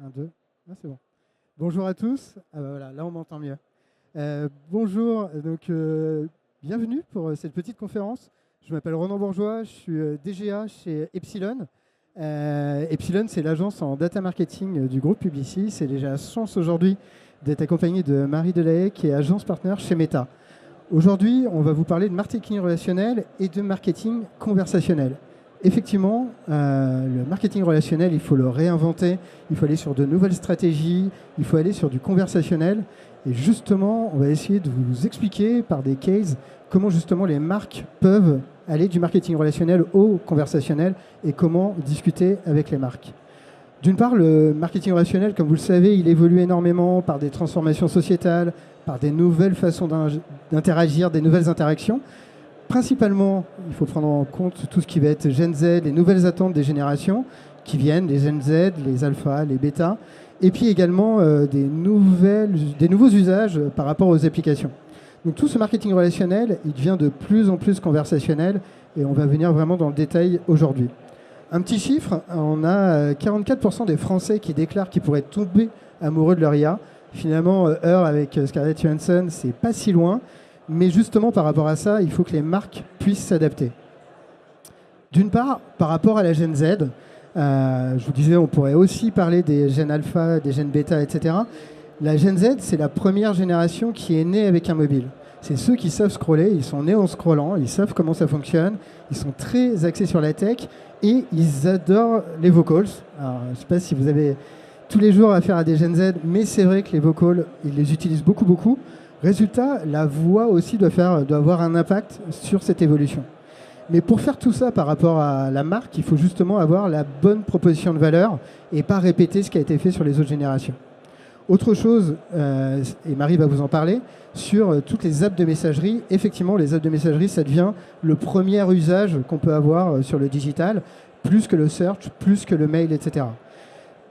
Un, deux. Ah, c'est bon. Bonjour à tous. Ah, bah voilà, là, on m'entend mieux. Bonjour, donc bienvenue pour cette petite conférence. Je m'appelle Ronan Bourgeois, je suis DGA chez Epsilon. Epsilon, c'est l'agence en data marketing du groupe Publicis. C'est déjà la chance aujourd'hui d'être accompagné de Marie Delahaye, qui est agence partenaire chez Meta. Aujourd'hui, on va vous parler de marketing relationnel et de marketing conversationnel. Effectivement, le marketing relationnel, il faut le réinventer, il faut aller sur de nouvelles stratégies, il faut aller sur du conversationnel. Et justement, on va essayer de vous expliquer par des cases comment justement les marques peuvent aller du marketing relationnel au conversationnel et comment discuter avec les marques. D'une part, le marketing relationnel, comme vous le savez, il évolue énormément par des transformations sociétales, par des nouvelles façons d'interagir, des nouvelles interactions. Principalement, il faut prendre en compte tout ce qui va être Gen Z, les nouvelles attentes des générations qui viennent, les Gen Z, les alpha, les bêta, et puis également des nouveaux usages par rapport aux applications. Donc tout ce marketing relationnel, il devient de plus en plus conversationnel et on va venir vraiment dans le détail aujourd'hui. Un petit chiffre, on a 44% des Français qui déclarent qu'ils pourraient tomber amoureux de leur IA. Finalement, Her avec Scarlett Johansson, c'est pas si loin. Mais justement, par rapport à ça, il faut que les marques puissent s'adapter. D'une part, par rapport à la Gen Z, je vous disais, on pourrait aussi parler des Gen Alpha, des Gen Beta, etc. La Gen Z, c'est la première génération qui est née avec un mobile. C'est ceux qui savent scroller, ils sont nés en scrollant, ils savent comment ça fonctionne, ils sont très axés sur la tech et ils adorent les vocals. Alors, je ne sais pas si vous avez tous les jours affaire à des Gen Z, mais c'est vrai que les vocals, ils les utilisent beaucoup, beaucoup. Résultat, la voix aussi doit avoir un impact sur cette évolution. Mais pour faire tout ça par rapport à la marque, il faut justement avoir la bonne proposition de valeur et pas répéter ce qui a été fait sur les autres générations. Autre chose, et Marie va vous en parler, sur toutes les apps de messagerie. Effectivement, les apps de messagerie, ça devient le premier usage qu'on peut avoir sur le digital, plus que le search, plus que le mail, etc.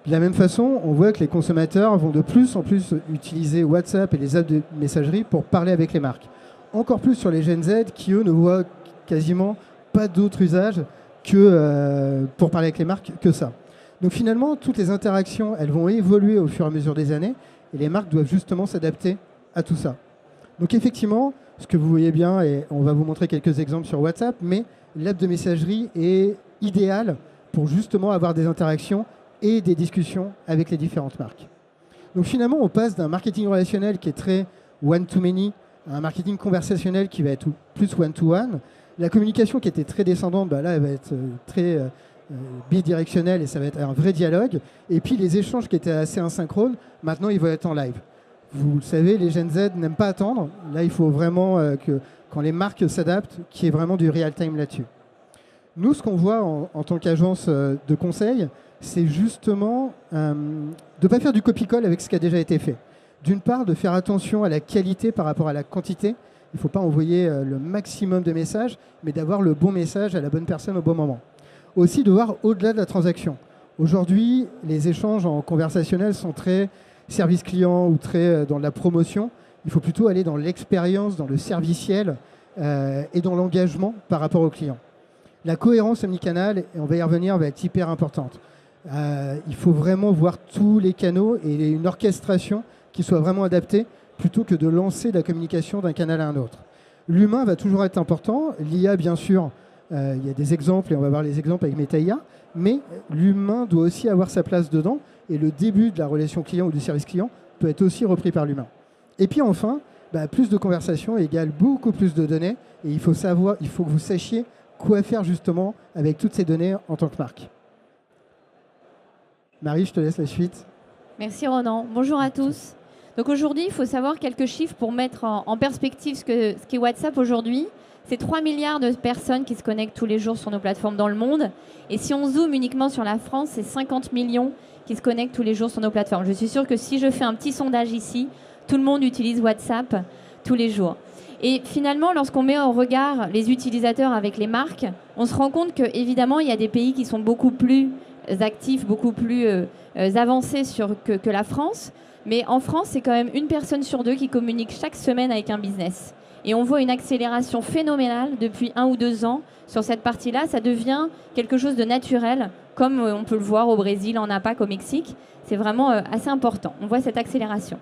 De la même façon, on voit que les consommateurs vont de plus en plus utiliser WhatsApp et les apps de messagerie pour parler avec les marques. Encore plus sur les Gen Z qui, eux, ne voient quasiment pas d'autres usages que pour parler avec les marques que ça. Donc finalement, toutes les interactions, elles vont évoluer au fur et à mesure des années et les marques doivent justement s'adapter à tout ça. Donc effectivement, ce que vous voyez bien, et on va vous montrer quelques exemples sur WhatsApp, mais l'app de messagerie est idéale pour justement avoir des interactions et des discussions avec les différentes marques. Donc finalement, on passe d'un marketing relationnel qui est très one-to-many à un marketing conversationnel qui va être plus one-to-one. La communication qui était très descendante, bah là, elle va être très bidirectionnelle et ça va être un vrai dialogue. Et puis les échanges qui étaient assez asynchrones, maintenant, ils vont être en live. Vous le savez, les Gen Z n'aiment pas attendre. Là, il faut vraiment que quand les marques s'adaptent, qu'il y ait vraiment du real-time là-dessus. Nous, ce qu'on voit en tant qu'agence de conseil, c'est justement de ne pas faire du copie-colle avec ce qui a déjà été fait. D'une part, de faire attention à la qualité par rapport à la quantité. Il ne faut pas envoyer le maximum de messages, mais d'avoir le bon message à la bonne personne au bon moment. Aussi, de voir au-delà de la transaction. Aujourd'hui, les échanges en conversationnel sont très service client ou très dans la promotion. Il faut plutôt aller dans l'expérience, dans le serviciel et dans l'engagement par rapport au client. La cohérence omnicanale, et on va y revenir, va être hyper importante. Il faut vraiment voir tous les canaux et une orchestration qui soit vraiment adaptée plutôt que de lancer la communication d'un canal à un autre. L'humain va toujours être important. L'IA, bien sûr, il y a des exemples et on va voir les exemples avec MetaIA, mais l'humain doit aussi avoir sa place dedans et le début de la relation client ou du service client peut être aussi repris par l'humain. Et puis enfin, plus de conversation égale beaucoup plus de données et il faut que vous sachiez quoi faire justement avec toutes ces données en tant que marque. Marie, je te laisse la suite. Merci Ronan. Bonjour à tous. Donc aujourd'hui, il faut savoir quelques chiffres pour mettre en perspective ce qu'est WhatsApp aujourd'hui. C'est 3 milliards de personnes qui se connectent tous les jours sur nos plateformes dans le monde. Et si on zoome uniquement sur la France, c'est 50 millions qui se connectent tous les jours sur nos plateformes. Je suis sûre que si je fais un petit sondage ici, tout le monde utilise WhatsApp tous les jours. Et finalement, lorsqu'on met en regard les utilisateurs avec les marques, on se rend compte qu'évidemment, il y a des pays qui sont beaucoup plus actifs, beaucoup plus avancés que la France. Mais en France, c'est quand même une personne sur deux qui communique chaque semaine avec un business. Et on voit une accélération phénoménale depuis 1 ou 2 ans sur cette partie-là. Ça devient quelque chose de naturel, comme on peut le voir au Brésil, en APAC, au Mexique. C'est vraiment assez important. On voit cette accélération.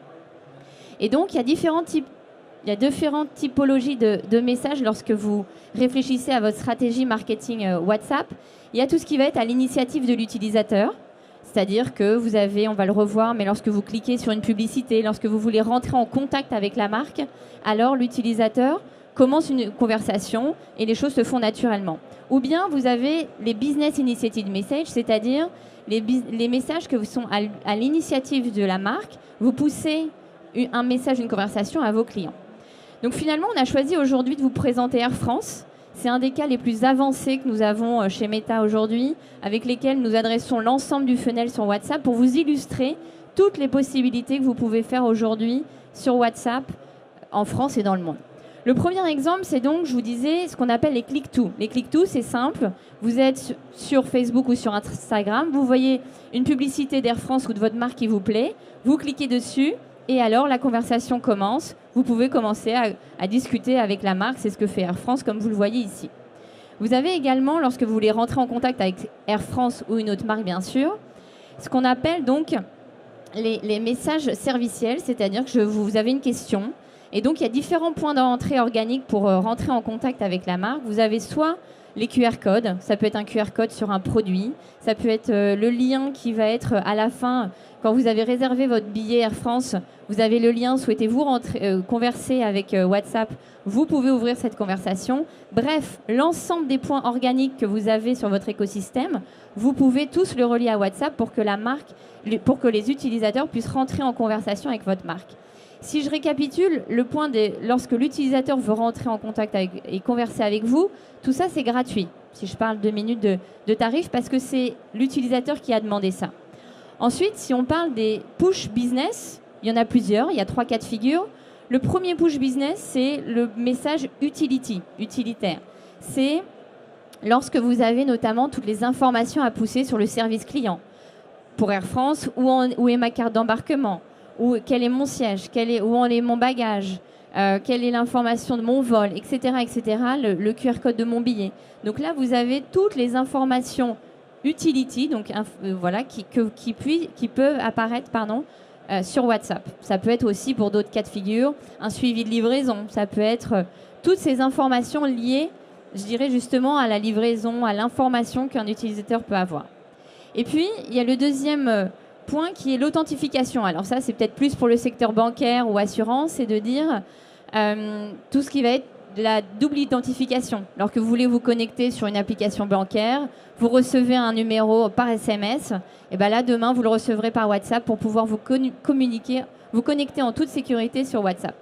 Et donc, il y a différentes typologies de messages lorsque vous réfléchissez à votre stratégie marketing WhatsApp. Il y a tout ce qui va être à l'initiative de l'utilisateur. C'est-à-dire que vous avez, on va le revoir, mais lorsque vous cliquez sur une publicité, lorsque vous voulez rentrer en contact avec la marque, alors l'utilisateur commence une conversation et les choses se font naturellement. Ou bien vous avez les business initiative messages, c'est-à-dire les messages que sont à l'initiative de la marque, vous poussez un message, une conversation à vos clients. Donc finalement, on a choisi aujourd'hui de vous présenter Air France. C'est un des cas les plus avancés que nous avons chez Meta aujourd'hui, avec lesquels nous adressons l'ensemble du funnel sur WhatsApp pour vous illustrer toutes les possibilités que vous pouvez faire aujourd'hui sur WhatsApp en France et dans le monde. Le premier exemple, c'est donc, je vous disais, ce qu'on appelle les click-to. Les click-to, c'est simple. Vous êtes sur Facebook ou sur Instagram, vous voyez une publicité d'Air France ou de votre marque qui vous plaît, vous cliquez dessus et alors la conversation commence. Vous pouvez commencer à discuter avec la marque, c'est ce que fait Air France, comme vous le voyez ici. Vous avez également, lorsque vous voulez rentrer en contact avec Air France ou une autre marque, bien sûr, ce qu'on appelle donc les messages serviciels, c'est-à-dire que vous avez une question. Et donc, il y a différents points d'entrée organique pour rentrer en contact avec la marque. Vous avez soit les QR codes, ça peut être un QR code sur un produit, ça peut être le lien qui va être à la fin, quand vous avez réservé votre billet Air France, vous avez le lien, souhaitez-vous converser avec WhatsApp, vous pouvez ouvrir cette conversation. Bref, l'ensemble des points organiques que vous avez sur votre écosystème, vous pouvez tous le relier à WhatsApp pour que les utilisateurs puissent rentrer en conversation avec votre marque. Si je récapitule, lorsque l'utilisateur veut rentrer en contact et converser avec vous, tout ça c'est gratuit. Si je parle 2 minutes de tarif, parce que c'est l'utilisateur qui a demandé ça. Ensuite, si on parle des push business, il y en a plusieurs, il y a 3 cas de figure. Le premier push business, c'est le message utilitaire. C'est lorsque vous avez notamment toutes les informations à pousser sur le service client. Pour Air France, où est ma carte d'embarquement ? Quel est mon siège, où en est mon bagage, quelle est l'information de mon vol, etc., etc., le QR code de mon billet. Donc là, vous avez toutes les informations utility, donc voilà, qui peuvent apparaître sur WhatsApp. Ça peut être aussi, pour d'autres cas de figure, un suivi de livraison. Ça peut être toutes ces informations liées, je dirais justement, à la livraison, à l'information qu'un utilisateur peut avoir. Et puis, il y a le deuxième point qui est l'authentification. Alors ça, c'est peut-être plus pour le secteur bancaire ou assurance, c'est de dire tout ce qui va être de la double identification. Lorsque vous voulez vous connecter sur une application bancaire, vous recevez un numéro par SMS, et bien là, demain, vous le recevrez par WhatsApp pour pouvoir vous connecter en toute sécurité sur WhatsApp.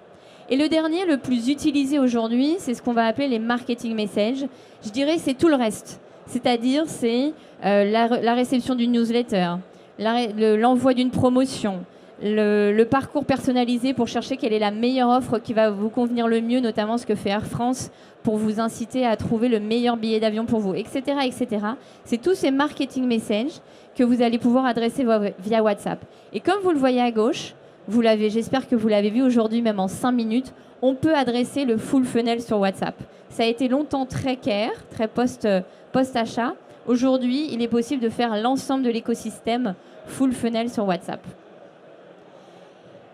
Et le dernier, le plus utilisé aujourd'hui, c'est ce qu'on va appeler les marketing messages. Je dirais c'est tout le reste. C'est-à-dire, c'est la réception d'une newsletter, l'envoi d'une promotion, le parcours personnalisé pour chercher quelle est la meilleure offre qui va vous convenir le mieux, notamment ce que fait Air France pour vous inciter à trouver le meilleur billet d'avion pour vous, etc., etc. C'est tous ces marketing messages que vous allez pouvoir adresser via WhatsApp. Et comme vous le voyez à gauche, j'espère que vous l'avez vu aujourd'hui, même en 5 minutes, on peut adresser le full funnel sur WhatsApp. Ça a été longtemps très care, très post-achat. Aujourd'hui, il est possible de faire l'ensemble de l'écosystème full funnel sur WhatsApp.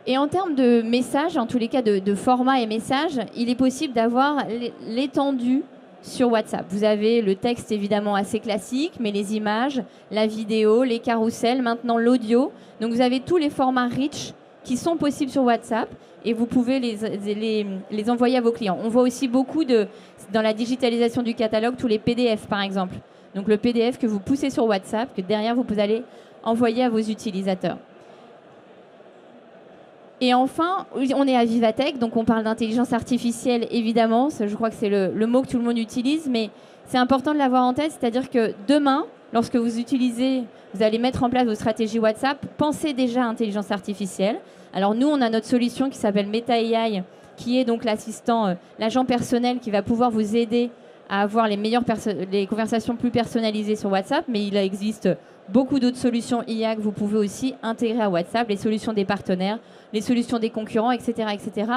Et en termes de messages, en tous les cas de format et messages, il est possible d'avoir l'étendue sur WhatsApp. Vous avez le texte évidemment assez classique, mais les images, la vidéo, les carousels, maintenant l'audio. Donc vous avez tous les formats rich qui sont possibles sur WhatsApp et vous pouvez les envoyer à vos clients. On voit aussi beaucoup dans la digitalisation du catalogue, tous les PDF par exemple. Donc le PDF que vous poussez sur WhatsApp, que derrière vous allez envoyer à vos utilisateurs. Et enfin, on est à Vivatech, donc on parle d'intelligence artificielle, évidemment. Je crois que c'est le mot que tout le monde utilise, mais c'est important de l'avoir en tête. C'est-à-dire que demain, lorsque vous allez mettre en place vos stratégies WhatsApp, pensez déjà à intelligence artificielle. Alors nous, on a notre solution qui s'appelle Meta AI, qui est donc l'assistant, l'agent personnel qui va pouvoir vous aider à avoir les conversations plus personnalisées sur WhatsApp, mais il existe beaucoup d'autres solutions IA que vous pouvez aussi intégrer à WhatsApp, les solutions des partenaires, les solutions des concurrents, etc., etc.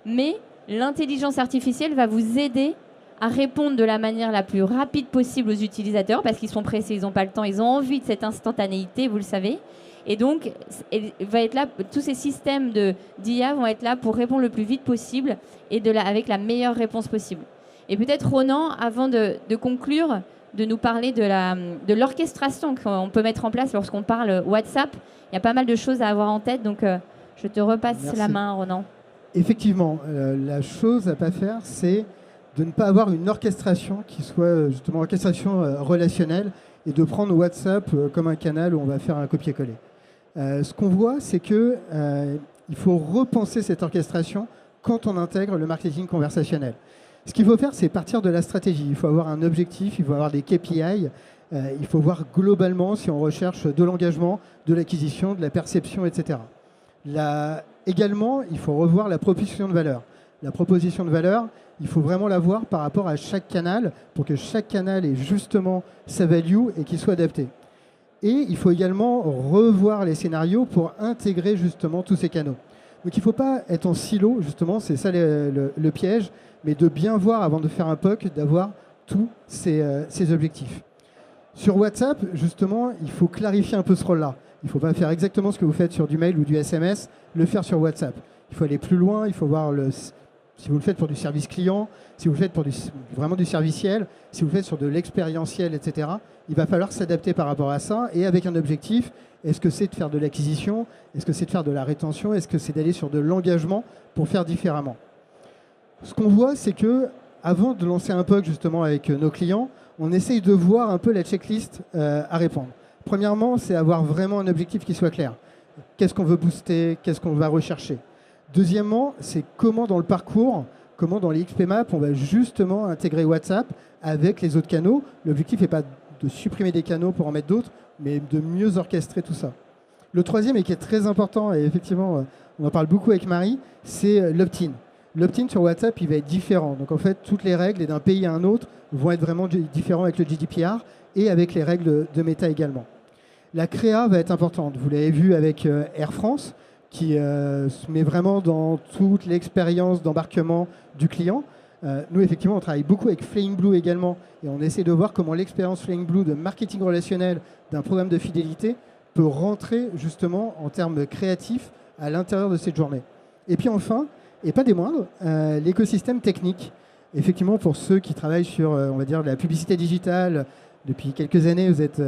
Mais l'intelligence artificielle va vous aider à répondre de la manière la plus rapide possible aux utilisateurs parce qu'ils sont pressés, ils n'ont pas le temps, ils ont envie de cette instantanéité, vous le savez. Et donc, va être là, tous ces systèmes d'IA vont être là pour répondre le plus vite possible et avec la meilleure réponse possible. Et peut-être, Ronan, avant de conclure, de nous parler de l'orchestration qu'on peut mettre en place lorsqu'on parle WhatsApp. Il y a pas mal de choses à avoir en tête, donc je te repasse la main, Ronan. Effectivement, la chose à ne pas faire, c'est de ne pas avoir une orchestration qui soit justement orchestration relationnelle et de prendre WhatsApp comme un canal où on va faire un copier-coller. Ce qu'on voit, c'est qu'il faut repenser cette orchestration quand on intègre le marketing conversationnel. Ce qu'il faut faire, c'est partir de la stratégie. Il faut avoir un objectif, il faut avoir des KPI, il faut voir globalement si on recherche de l'engagement, de l'acquisition, de la perception, etc. Également, il faut revoir la proposition de valeur. La proposition de valeur, il faut vraiment la voir par rapport à chaque canal pour que chaque canal ait justement sa value et qu'il soit adapté. Et il faut également revoir les scénarios pour intégrer justement tous ces canaux. Donc il ne faut pas être en silo, justement, c'est ça le piège, mais de bien voir avant de faire un POC, d'avoir tous ces objectifs. Sur WhatsApp, justement, il faut clarifier un peu ce rôle-là. Il ne faut pas faire exactement ce que vous faites sur du mail ou du SMS, le faire sur WhatsApp. Il faut aller plus loin, il faut voir si vous le faites pour du service client, si vous le faites pour vraiment du serviciel, si vous le faites sur de l'expérientiel, etc. Il va falloir s'adapter par rapport à ça et avec un objectif. Est-ce que c'est de faire de l'acquisition? Est-ce que c'est de faire de la rétention? Est-ce que c'est d'aller sur de l'engagement pour faire différemment? Ce qu'on voit, c'est que avant de lancer un POC justement avec nos clients, on essaye de voir un peu la checklist à répondre. Premièrement, c'est avoir vraiment un objectif qui soit clair. Qu'est-ce qu'on veut booster? Qu'est-ce qu'on va rechercher? Deuxièmement, c'est comment dans le parcours, comment dans les XP Maps, on va justement intégrer WhatsApp avec les autres canaux. L'objectif n'est pas de supprimer des canaux pour en mettre d'autres, mais de mieux orchestrer tout ça. Le troisième, et qui est très important, et effectivement, on en parle beaucoup avec Marie, c'est l'opt-in. L'opt-in sur WhatsApp, il va être différent. Donc en fait, toutes les règles d'un pays à un autre vont être vraiment différentes avec le GDPR et avec les règles de Meta également. La créa va être importante. Vous l'avez vu avec Air France, qui se met vraiment dans toute l'expérience d'embarquement du client. Nous, effectivement, on travaille beaucoup avec Flying Blue également, et on essaie de voir comment l'expérience Flying Blue de marketing relationnel d'un programme de fidélité peut rentrer justement en termes créatifs à l'intérieur de cette journée. Et puis enfin, et pas des moindres, l'écosystème technique. Effectivement, pour ceux qui travaillent sur, on va dire, la publicité digitale, depuis quelques années, vous êtes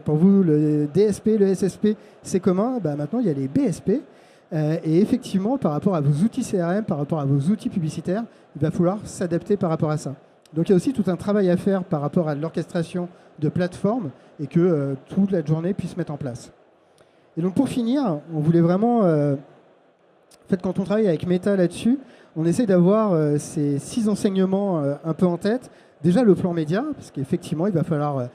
pour vous, le DSP, le SSP, c'est commun. Maintenant, il y a les BSP. Et effectivement, par rapport à vos outils CRM, par rapport à vos outils publicitaires, il va falloir s'adapter par rapport à ça. Donc, il y a aussi tout un travail à faire par rapport à l'orchestration de plateformes et que toute la journée puisse se mettre en place. Et donc, pour finir, on voulait vraiment... en fait, quand on travaille avec Meta là-dessus, on essaie d'avoir ces 6 enseignements un peu en tête. Déjà, le plan média, parce qu'effectivement, il va falloir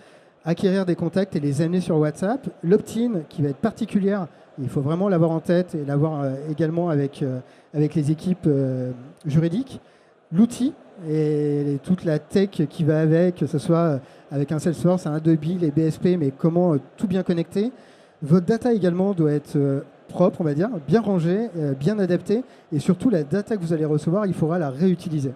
acquérir des contacts et les amener sur WhatsApp. L'opt-in, qui va être particulière, il faut vraiment l'avoir en tête et l'avoir également avec les équipes juridiques. L'outil et toute la tech qui va avec, que ce soit avec un Salesforce, un Adobe, les BSP, mais comment tout bien connecter. Votre data également doit être propre, on va dire, bien rangée, bien adaptée, et surtout la data que vous allez recevoir, il faudra la réutiliser.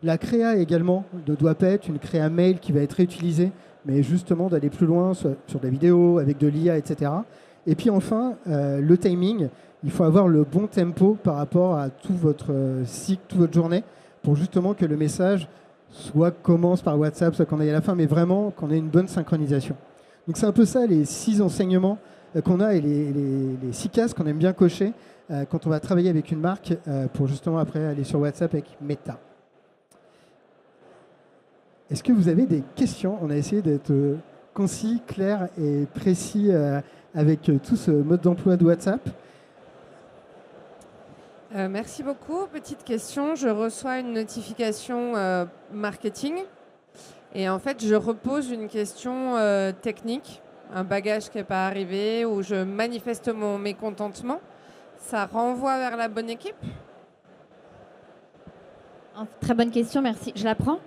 La créa également ne doit pas être une créa mail qui va être réutilisée, mais justement d'aller plus loin sur de la vidéo, avec de l'IA, etc. Et puis enfin, le timing, il faut avoir le bon tempo par rapport à tout votre cycle, toute votre journée, pour justement que le message soit commence par WhatsApp, soit qu'on aille à la fin, mais vraiment qu'on ait une bonne synchronisation. Donc c'est un peu ça les 6 enseignements qu'on a et les 6 cases qu'on aime bien cocher quand on va travailler avec une marque pour justement après aller sur WhatsApp avec Meta. Est-ce que vous avez des questions? On a essayé d'être concis, clair et précis avec tout ce mode d'emploi de WhatsApp. Merci beaucoup. Petite question. Je reçois une notification marketing et en fait, je repose une question technique, un bagage qui n'est pas arrivé ou je manifeste mon mécontentement. Ça renvoie vers la bonne équipe? Très bonne question, merci. Je la prends.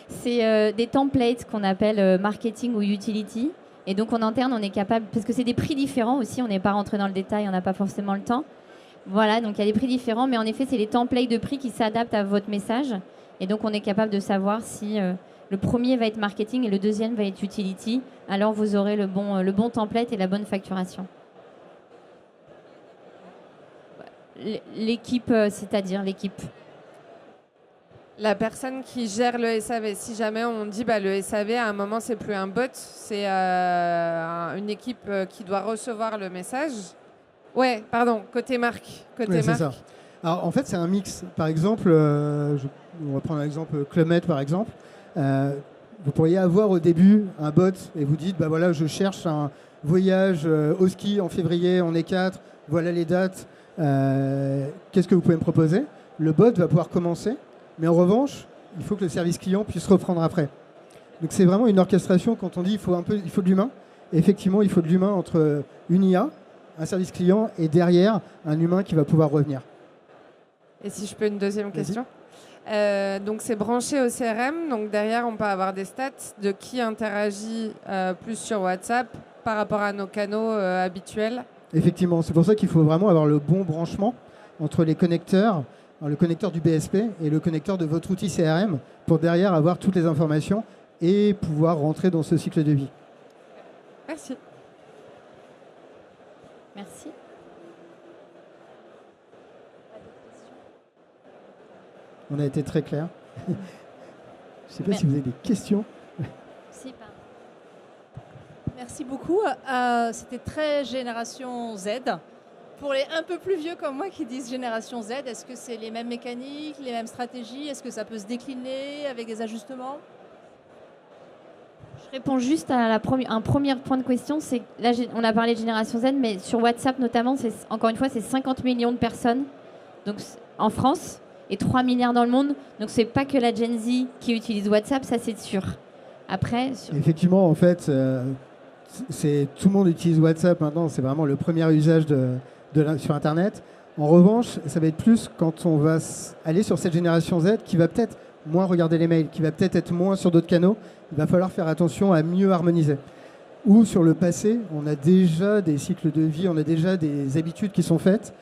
C'est des templates qu'on appelle marketing ou utility. Et donc en interne, on est capable, parce que c'est des prix différents aussi, on n'est pas rentré dans le détail, on n'a pas forcément le temps. Voilà, donc il y a des prix différents, mais en effet, c'est les templates de prix qui s'adaptent à votre message. Et donc, on est capable de savoir si le premier va être marketing et le deuxième va être utility. Alors, vous aurez le bon template et la bonne facturation. L'équipe, c'est-à-dire l'équipe. La personne qui gère le SAV, si jamais on dit le SAV à un moment c'est plus un bot, c'est une équipe qui doit recevoir le message. Ouais, pardon, côté marque. Ouais, c'est ça. Alors en fait c'est un mix. Par exemple, on va prendre l'exemple Club Med par exemple. Vous pourriez avoir au début un bot et vous dites voilà je cherche un voyage au ski en février, on est 4, voilà les dates, qu'est-ce que vous pouvez me proposer? Le bot va pouvoir commencer. Mais en revanche, il faut que le service client puisse reprendre après. Donc c'est vraiment une orchestration quand on dit il faut de l'humain. Et effectivement, il faut de l'humain entre une IA, un service client et derrière un humain qui va pouvoir revenir. Et si je peux une deuxième question. Donc c'est branché au CRM. Donc derrière, on peut avoir des stats de qui interagit plus sur WhatsApp par rapport à nos canaux habituels. Effectivement, c'est pour ça qu'il faut vraiment avoir le bon branchement entre les connecteurs. Alors, le connecteur du BSP et le connecteur de votre outil CRM pour derrière avoir toutes les informations et pouvoir rentrer dans ce cycle de vie. Merci. Merci. On a été très clair. Je ne sais pas si vous avez des questions. Si, pardon. Merci beaucoup. C'était très génération Z. Pour les un peu plus vieux comme moi qui disent génération Z, est-ce que c'est les mêmes mécaniques, les mêmes stratégies? Est-ce que ça peut se décliner avec des ajustements? Je réponds juste à un premier point de question. C'est là, on a parlé de génération Z, mais sur WhatsApp notamment, encore une fois, c'est 50 millions de personnes donc, en France et 3 milliards dans le monde. Donc, c'est pas que la Gen Z qui utilise WhatsApp, ça c'est sûr. Après, Effectivement, en fait, tout le monde utilise WhatsApp maintenant. C'est vraiment le premier usage sur Internet. En revanche, ça va être plus quand on va aller sur cette génération Z qui va peut-être moins regarder les mails, qui va peut-être être moins sur d'autres canaux. Il va falloir faire attention à mieux harmoniser. Ou sur le passé, on a déjà des cycles de vie, on a déjà des habitudes qui sont faites.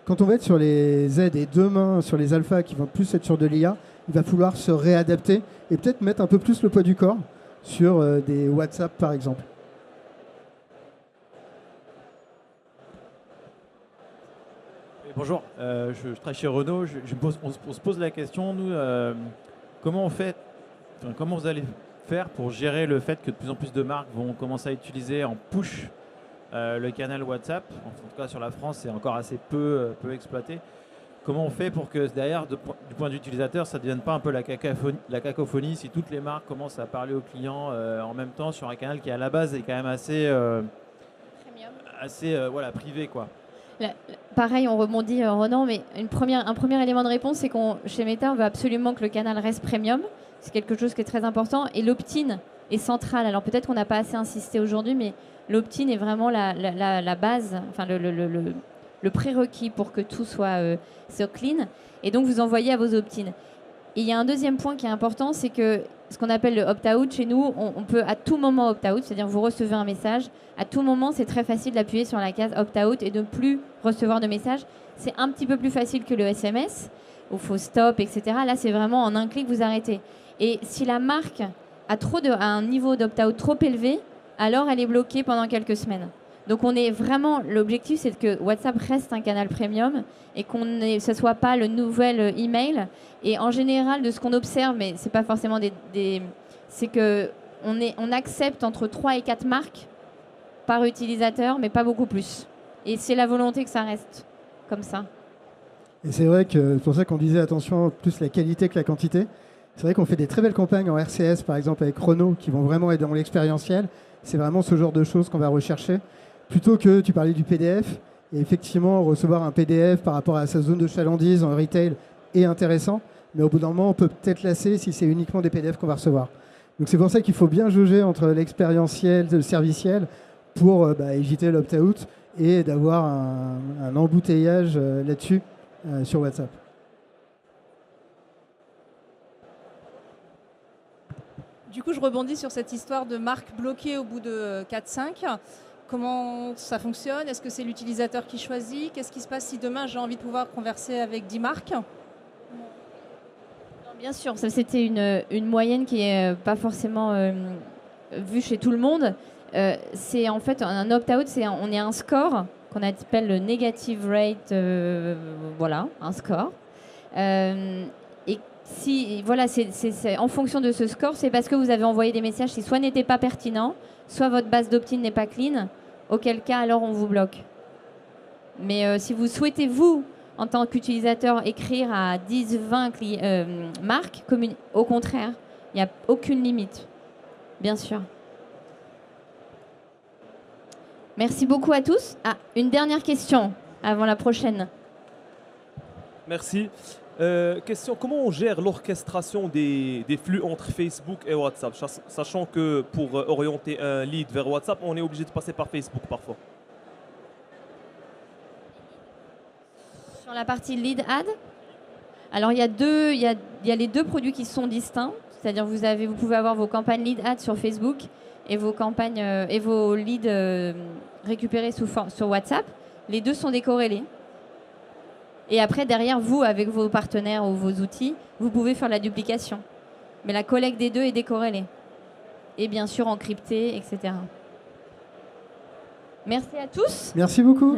Quand on va être sur les Z et demain sur les alphas qui vont plus être sur de l'IA, il va falloir se réadapter et peut-être mettre un peu plus le poids du corps sur des WhatsApp par exemple. Bonjour, je travaille chez Renault. On se pose la question, nous, comment vous allez faire pour gérer le fait que de plus en plus de marques vont commencer à utiliser en push le canal WhatsApp. En tout cas, sur la France, c'est encore assez peu exploité. Comment on fait pour que derrière, du point de vue utilisateur, ça ne devienne pas un peu la cacophonie si toutes les marques commencent à parler aux clients en même temps sur un canal qui, à la base, est quand même assez privé, quoi. Pareil, on rebondit, Ronan, mais un premier élément de réponse, c'est chez Meta, on veut absolument que le canal reste premium. C'est quelque chose qui est très important. Et l'opt-in est central. Alors peut-être qu'on n'a pas assez insisté aujourd'hui, mais l'opt-in est vraiment la base, enfin le prérequis pour que tout soit clean. Et donc, vous envoyez à vos opt-in. Et il y a un deuxième point qui est important, c'est que ce qu'on appelle le opt-out, chez nous, on peut à tout moment opt-out, c'est-à-dire vous recevez un message, à tout moment, c'est très facile d'appuyer sur la case opt-out et de ne plus recevoir de message. C'est un petit peu plus facile que le SMS, où il faut stop, etc. Là, c'est vraiment en un clic, vous arrêtez. Et si la marque a un niveau d'opt-out trop élevé, alors elle est bloquée pendant quelques semaines. Donc l'objectif, c'est que WhatsApp reste un canal premium et que ce ne soit pas le nouvel email. Et en général, de ce qu'on observe, mais ce n'est pas forcément c'est qu'on accepte entre 3 et 4 marques par utilisateur, mais pas beaucoup plus. Et c'est la volonté que ça reste comme ça. Et c'est vrai que c'est pour ça qu'on disait attention, plus la qualité que la quantité. C'est vrai qu'on fait des très belles campagnes en RCS, par exemple avec Renault, qui vont vraiment être dans l'expérientiel. C'est vraiment ce genre de choses qu'on va rechercher. Plutôt que, tu parlais du PDF, et effectivement, recevoir un PDF par rapport à sa zone de chalandise en retail est intéressant, mais au bout d'un moment, on peut peut-être lasser si c'est uniquement des PDF qu'on va recevoir. Donc c'est pour ça qu'il faut bien jauger entre l'expérientiel et le serviciel pour éviter l'opt-out et d'avoir un embouteillage là-dessus sur WhatsApp. Du coup, je rebondis sur cette histoire de marque bloquée au bout de 4-5. Comment ça fonctionne? Est-ce que c'est l'utilisateur qui choisit? Qu'est-ce qui se passe si demain j'ai envie de pouvoir converser avec 10 marques? Non, bien sûr, ça c'était une moyenne qui n'est pas forcément vue chez tout le monde. C'est en fait un opt-out, on est un score qu'on appelle le negative rate, voilà, un score. Et si, voilà, c'est en fonction de ce score, c'est parce que vous avez envoyé des messages qui soit n'étaient pas pertinents, soit votre base d'opt-in n'est pas clean, auquel cas alors on vous bloque. Mais si vous souhaitez, vous, en tant qu'utilisateur, écrire à 10, 20 marques, au contraire, il n'y a aucune limite, bien sûr. Merci beaucoup à tous. Ah, une dernière question avant la prochaine. Merci. Question, comment on gère l'orchestration des flux entre Facebook et WhatsApp, sachant que pour orienter un lead vers WhatsApp, on est obligé de passer par Facebook parfois. Sur la partie lead ad, alors il y a les deux produits qui sont distincts, c'est-à-dire vous pouvez avoir vos campagnes lead ad sur Facebook et vos campagnes et vos leads récupérés sur WhatsApp. Les deux sont décorrélés. Et après, derrière, vous, avec vos partenaires ou vos outils, vous pouvez faire la duplication. Mais la collecte des deux est décorrélée. Et bien sûr, encryptée, etc. Merci à tous. Merci beaucoup.